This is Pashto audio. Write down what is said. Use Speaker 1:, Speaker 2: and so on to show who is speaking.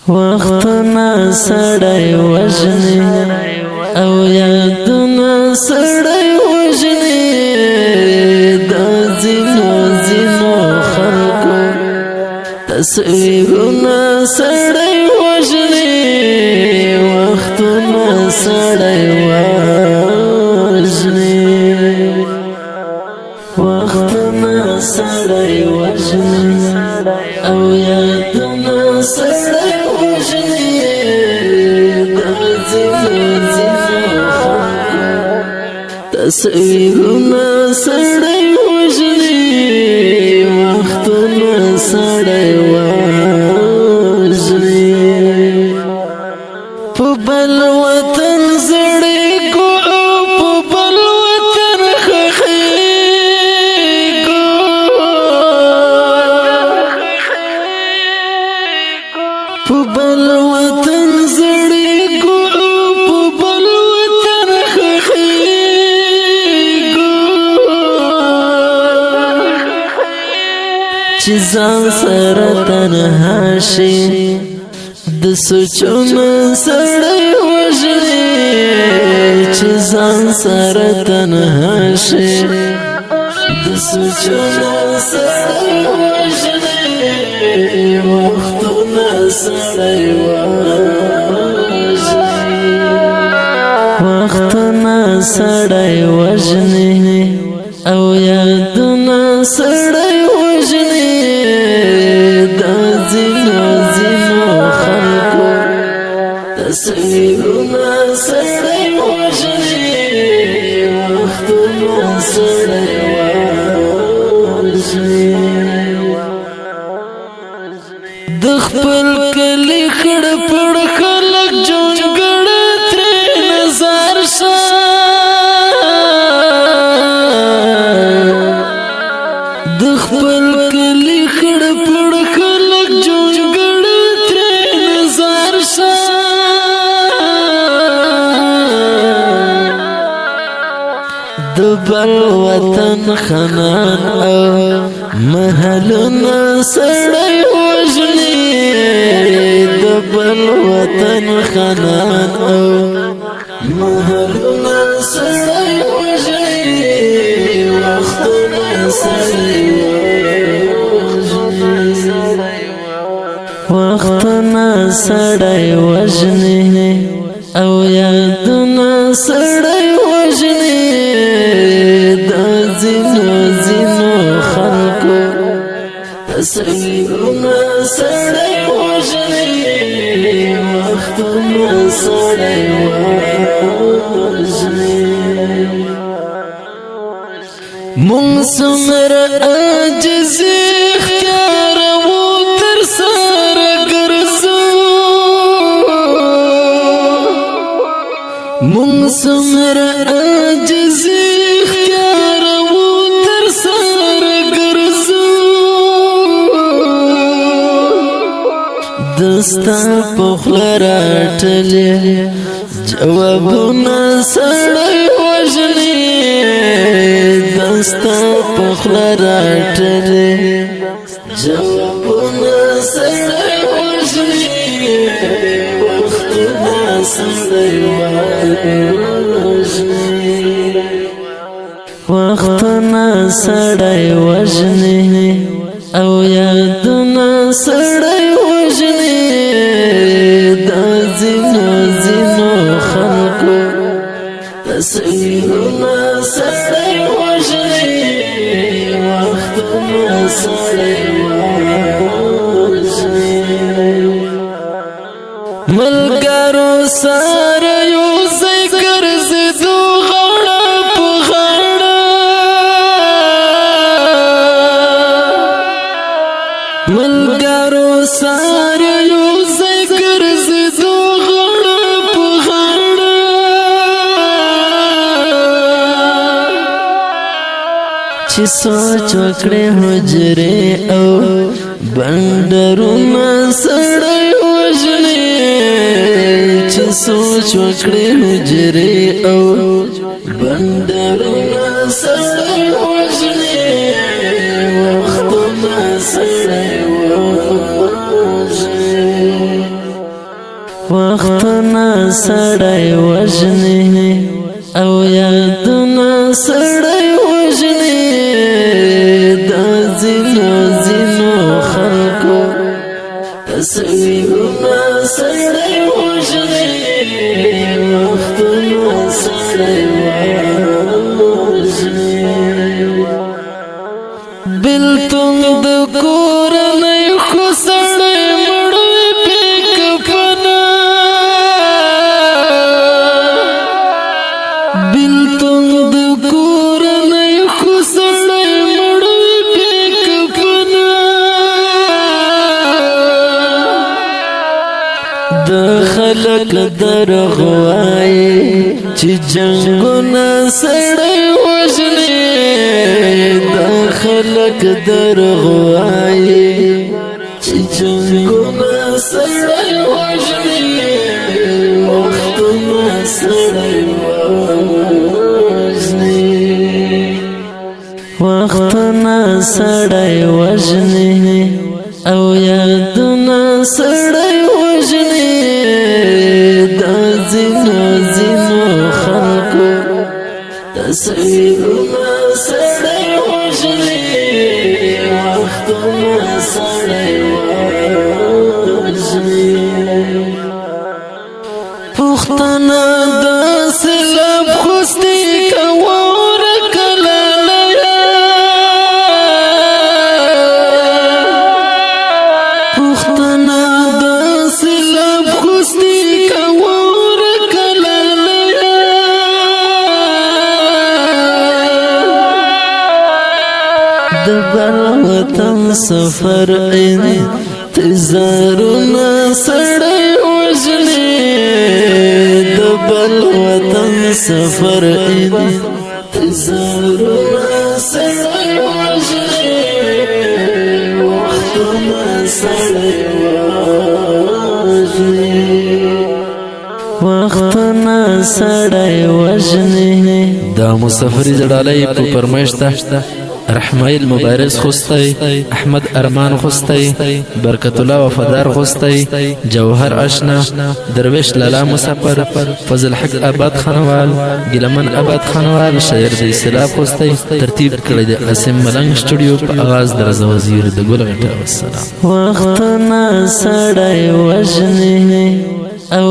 Speaker 1: وختنا سړی وژني او یادونه سړی وژني د ځینو خلکو تصویرونه سړی وژني وختونه سړی وژني وختونه سړی وژني او یادونه سړی تصویرونه سړی وژني وختونه سړی وژني په بل وطن زړېږو په بل وطن ښخېږو په بل وطن زړېږو په بل وطن چې ځان سره تنها شي د سوچونو سړی وژني چې ځان سره تنها شي د سوچونو سړی وژني وختونه سړی وژني وختونه سړی وژني او یادونه سړی وژني د ځینو خلکو تصویرونه سړی وژني وختونه سړی وژني د خپل کلی خړ پړ خلک جونګړ ترې نظر شه د خپل کلی خړ پړ خلک جونګړ ترې نظر شه د بل وطن خنان او محلونه سړی وژني د بل وطن خنان او محلونه سړی وژني وختونه سړی وختونه سړی وژني او یادونه سړی وژني د ځینو خلکو تصویرونه سړی وژني وختونه سړی وژني مونږ څومره عاجزي ښکاروو تر سره ګرځو مونږ څومره عاجزي ښکاروو تر سره ګرځو دستا په خوله راټلې جوابونه سړی وژني دستا په خوله راټلې جوابونه سړی وژني وختونه سړی وژني وختونه سړی وژني او یادونه سړی وژني د ځینو خلکو تصویرونه سړی وژني وختونه سړی وژني ملګرو سره یو ځای ګرځېدو غاړه په غاړه ملګرو سره یو ځای ګرځېدو غاړه په غاړه چې سوچ وکړې حجرې او بندرونه سړی وژني چې سوچ وکړې حجرې او بندرونه سړی وژني وختونه سړی وژني سړی وژني او یادونه سړی وژني د ځینو خلکو تصویرونه سړی وژني وختونه سړی وژني بلتون د کورنۍ خو سړی مړوي بې کفنه بلتون د کورنۍ خو سړی مړوي بې کفنه د خلک درغ وایي چې جنګونه سړی وژني د خلک درغ وایي چې جنګونه سړی وژني وختونه سړی وژني وختونه سړی وژني او یادونه سړی وژني د ځینو خلکو تصویرونه سړی وژني وختونه سړی وژني پښتانه داسې لب خوستي کوه ورکه لالیه پښتانه داسې لب خوستي کوه ورکه لالیه د بل وطن سفر انتظارونه سړی وژني د بل وطن سفر انتظارونه سړی وژني وختونه سړی وژني وختونه سړی وژني
Speaker 2: دا مسافری زړالی په فرمایش ده رحمایل مبارز خوستی احمد ارمان خوستی برکت الله وفادار خوستی جوهر اشنا درویش لالا مسافر فضل حق آباد خانوال گلمن آباد خانوال شاعر د اسلام خوستی ترتیب کړی د قاسم ملنګ سټوډیو په आवाज درزه وزیر د ګل غټه والسلام
Speaker 1: وختونه سړی وژني او